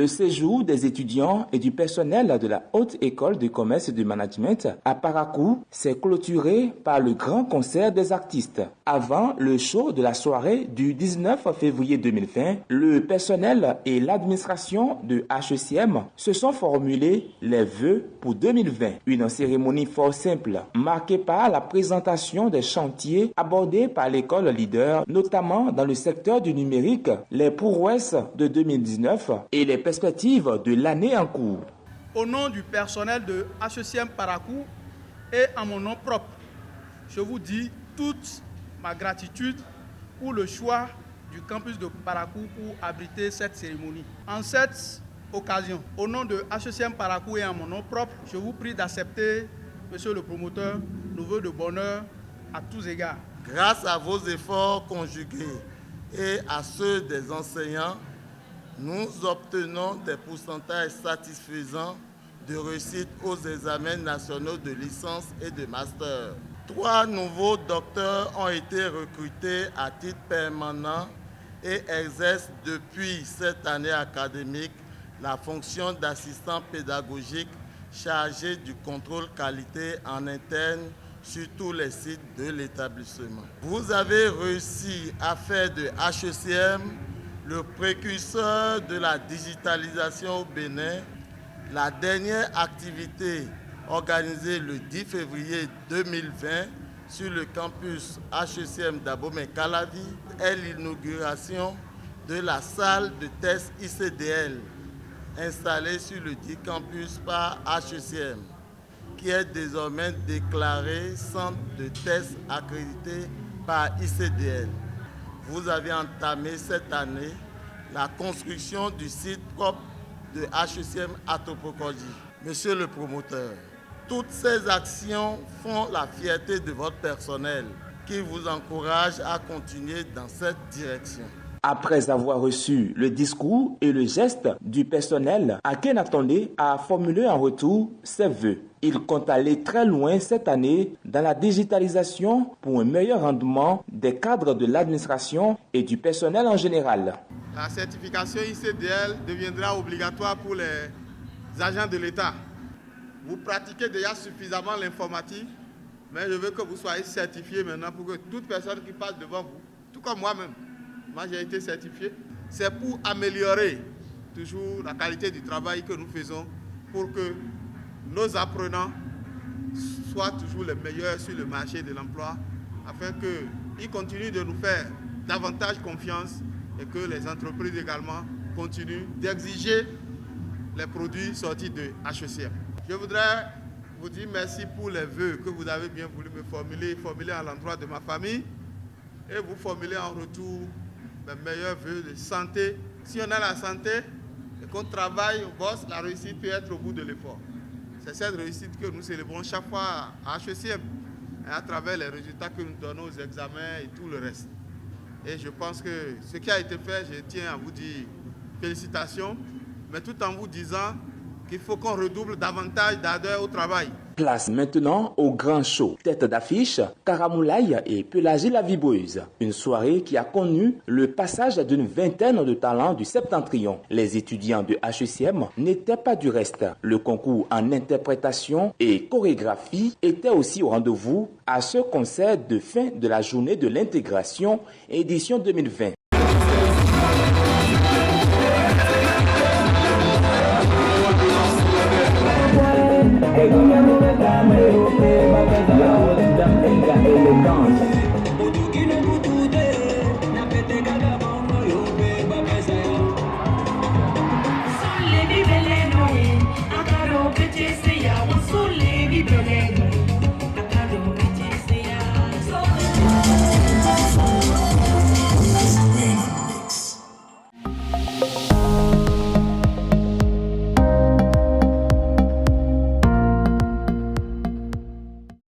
Le séjour des étudiants et du personnel de la Haute École de Commerce et de Management à Parakou s'est clôturé par le grand concert des artistes. Avant le show de la soirée du 19 février 2020, le personnel et l'administration de HECM se sont formulés les vœux pour 2020. Une cérémonie fort simple, marquée par la présentation des chantiers abordés par l'école leader, notamment dans le secteur du numérique, les prouesses de 2019 et les perspectives de l'année en cours. Au nom du personnel de HECM Parakou et à mon nom propre, je vous dis toute ma gratitude pour le choix du campus de Parakou pour abriter cette cérémonie. En cette occasion, au nom de HECM Parakou et à mon nom propre, je vous prie d'accepter, monsieur le promoteur, nos vœux de bonheur à tous égards. Grâce à vos efforts conjugués et à ceux des enseignants, nous obtenons des pourcentages satisfaisants de réussite aux examens nationaux de licence et de master. 3 nouveaux docteurs ont été recrutés à titre permanent et exercent depuis cette année académique la fonction d'assistant pédagogique chargé du contrôle qualité en interne sur tous les sites de l'établissement. Vous avez réussi à faire de HECM le précurseur de la digitalisation au Bénin. La dernière activité organisée le 10 février 2020 sur le campus HECM d'Abomey-Calavi est l'inauguration de la salle de test ICDL installée sur le dit campus par HECM, qui est désormais déclaré centre de test accrédité par ICDL. Vous avez entamé cette année la construction du site propre de HECM à Topokodji. Monsieur le promoteur, toutes ces actions font la fierté de votre personnel qui vous encourage à continuer dans cette direction. Après avoir reçu le discours et le geste du personnel, Akenatonde a formulé en retour ses vœux. Il compte aller très loin cette année dans la digitalisation pour un meilleur rendement des cadres de l'administration et du personnel en général. La certification ICDL deviendra obligatoire pour les agents de l'État. Vous pratiquez déjà suffisamment l'informatique, mais je veux que vous soyez certifié maintenant pour que toute personne qui passe devant vous, tout comme moi-même, moi j'ai été certifié, c'est pour améliorer toujours la qualité du travail que nous faisons pour que nos apprenants soient toujours les meilleurs sur le marché de l'emploi afin qu'ils continuent de nous faire davantage confiance et que les entreprises également continuent d'exiger les produits sortis de HECM. Je voudrais vous dire merci pour les vœux que vous avez bien voulu me formuler à l'endroit de ma famille et vous formuler en retour mes meilleurs vœux de santé. Si on a la santé et qu'on travaille, on bosse, la réussite peut être au bout de l'effort. C'est cette réussite que nous célébrons chaque fois à HECM et à travers les résultats que nous donnons aux examens et tout le reste. Et je pense que ce qui a été fait, je tiens à vous dire félicitations, mais tout en vous disant qu'il faut qu'on redouble davantage d'ardeur au travail. Place maintenant au grand show. Tête d'affiche, Karamoulaye et Pélagie la Vibreuse. Une soirée qui a connu le passage d'une vingtaine de talents du Septentrion. Les étudiants de HECM n'étaient pas du reste. Le concours en interprétation et chorégraphie était aussi au rendez-vous à ce concert de fin de la journée de l'intégration édition 2020. Hey,